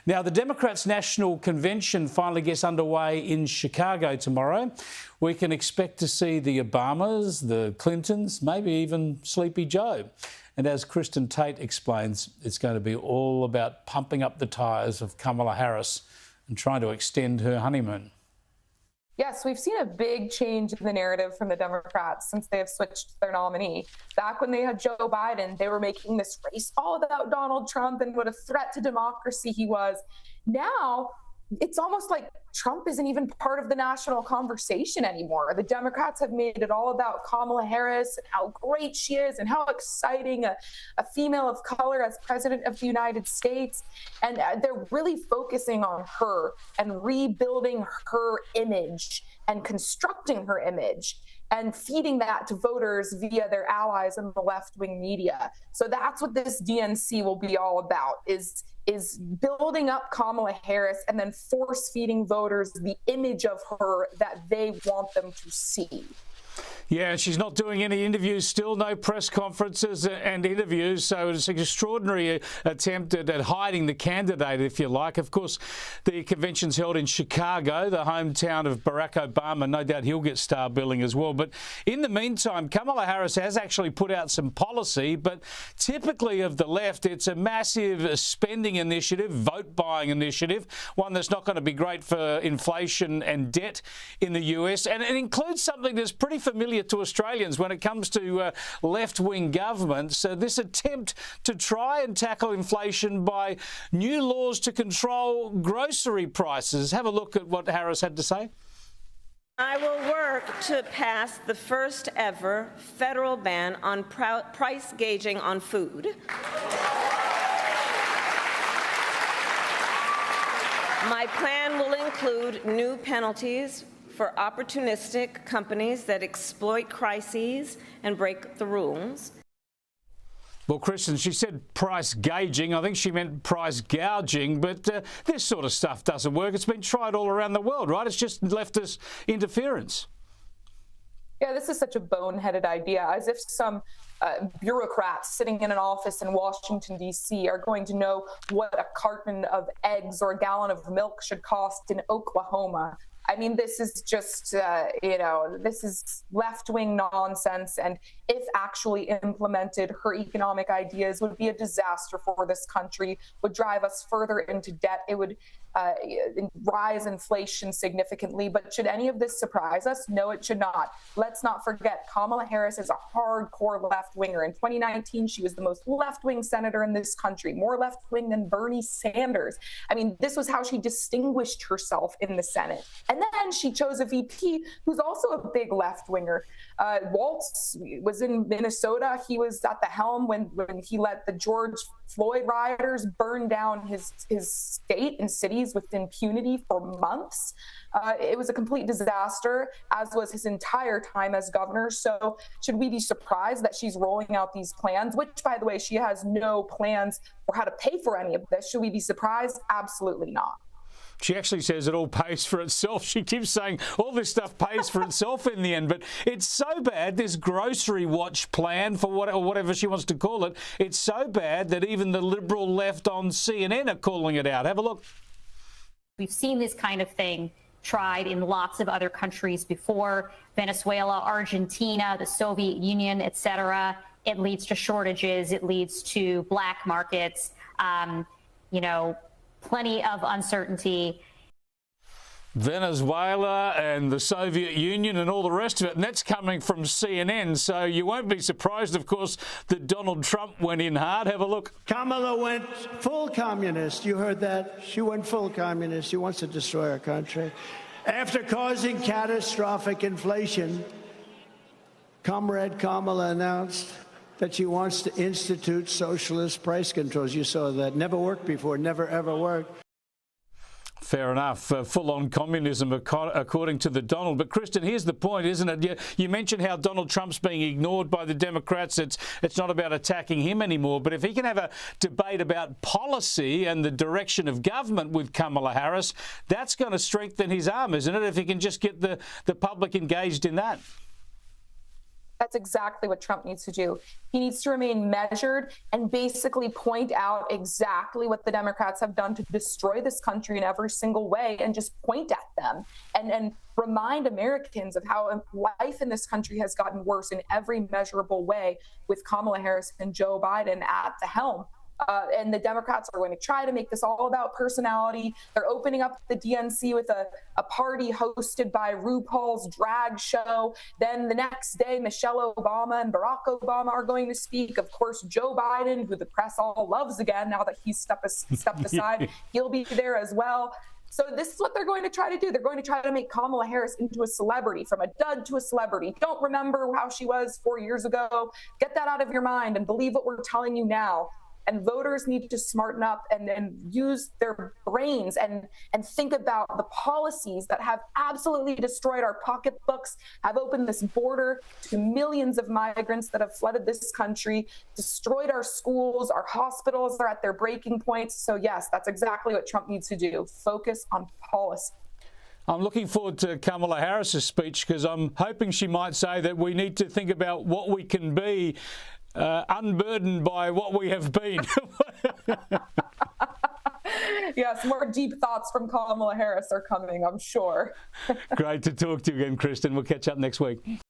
Now, the Democrats' National Convention finally gets underway in Chicago tomorrow. We can expect to see the Obamas, the Clintons, maybe even Sleepy Joe. And as Kristin Tate explains, it's going to be all about pumping up the tyres of Kamala Harris and trying to extend her honeymoon. Yes, we've seen a big change in the narrative from the Democrats since they have switched their nominee. Back when they had Joe Biden, they were making this race all about Donald Trump and what a threat to democracy he was. Now, it's almost like Trump isn't even part of the national conversation anymore. The Democrats have made it all about Kamala Harris and how great she is and how exciting a female of color as president of the United States. And they're really focusing on her and rebuilding her image and constructing her image and feeding that to voters via their allies in the left-wing media. So that's what this DNC will be all about, is building up Kamala Harris and then force-feeding voters the image of her that they want them to see. Yeah, and she's not doing any interviews still, no press conferences and interviews, so it's an extraordinary attempt at hiding the candidate, if you like. Of course, the convention's held in Chicago, the hometown of Barack Obama. No doubt he'll get star billing as well. But in the meantime, Kamala Harris has actually put out some policy, but typically of the left, it's a massive spending initiative, vote-buying initiative, one that's not going to be great for inflation and debt in the US. And it includes something that's pretty familiar to Australians when it comes to left-wing governments. This attempt to try and tackle inflation by new laws to control grocery prices. Have a look at what Harris had to say. I will work to pass the first ever federal ban on price gauging on food. My plan will include new penalties for opportunistic companies that exploit crises and break the rules. Well, Kristin, she said price gauging. I think she meant price gouging, but this sort of stuff doesn't work. It's been tried all around the world, right? It's just leftist interference. Yeah, this is such a boneheaded idea, as if some bureaucrats sitting in an office in Washington, D.C. are going to know what a carton of eggs or a gallon of milk should cost in Oklahoma. I mean, this is just, this is left-wing nonsense. And if actually implemented, her economic ideas would be a disaster for this country, would drive us further into debt. It would rise inflation significantly. But should any of this surprise us? No, it should not. Let's not forget, Kamala Harris is a hardcore left-winger. In 2019, she was the most left-wing senator in this country, more left-wing than Bernie Sanders. I mean, this was how she distinguished herself in the Senate. And then she chose a VP who's also a big left-winger. Waltz was in Minnesota. He was at the helm when he let the George Floyd rioters burn down his state and cities with impunity for months. It was a complete disaster, as was his entire time as governor. So should we be surprised that she's rolling out these plans, which, by the way, she has no plans for how to pay for any of this? Should we be surprised? Absolutely not. She actually says it all pays for itself. She keeps saying all this stuff pays for itself in the end. But it's so bad, this grocery watch plan, for whatever she wants to call it, it's so bad that even the liberal left on CNN are calling it out. Have a look. We've seen this kind of thing tried in lots of other countries before: Venezuela, Argentina, the Soviet Union, etc. It leads to shortages. It leads to black markets. Plenty of uncertainty. Venezuela and the Soviet Union and all the rest of it, and that's coming from CNN, so you won't be surprised, of course, that Donald Trump went in hard. Have a look. Kamala went full communist. You heard that? She went full communist. She wants to destroy our country. After causing catastrophic inflation, Comrade Kamala announced that she wants to institute socialist price controls. You saw that. Never worked before, never ever worked. Fair enough. Full-on communism, according to the Donald. But, Kristin, here's the point, isn't it? You mentioned how Donald Trump's being ignored by the Democrats. It's not about attacking him anymore. But if he can have a debate about policy and the direction of government with Kamala Harris, that's going to strengthen his arm, isn't it, if he can just get the public engaged in that? That's exactly what Trump needs to do. He needs to remain measured and basically point out exactly what the Democrats have done to destroy this country in every single way, and just point at them and remind Americans of how life in this country has gotten worse in every measurable way with Kamala Harris and Joe Biden at the helm. And the Democrats are going to try to make this all about personality. They're opening up the DNC with a party hosted by RuPaul's drag show. Then the next day, Michelle Obama and Barack Obama are going to speak. Of course, Joe Biden, who the press all loves again now that he's stepped aside, he'll be there as well. So this is what they're going to try to do. They're going to try to make Kamala Harris into a celebrity, from a dud to a celebrity. Don't remember how she was 4 years ago. Get that out of your mind and believe what we're telling you now. And voters need to smarten up and use their brains and think about the policies that have absolutely destroyed our pocketbooks, have opened this border to millions of migrants that have flooded this country, destroyed our schools, our hospitals are at their breaking points. So yes, that's exactly what Trump needs to do. Focus on policy. I'm looking forward to Kamala Harris's speech, because I'm hoping she might say that we need to think about what we can be, unburdened by what we have been. Yes, more deep thoughts from Kamala Harris are coming, I'm sure. Great to talk to you again, Kristin. We'll catch up next week.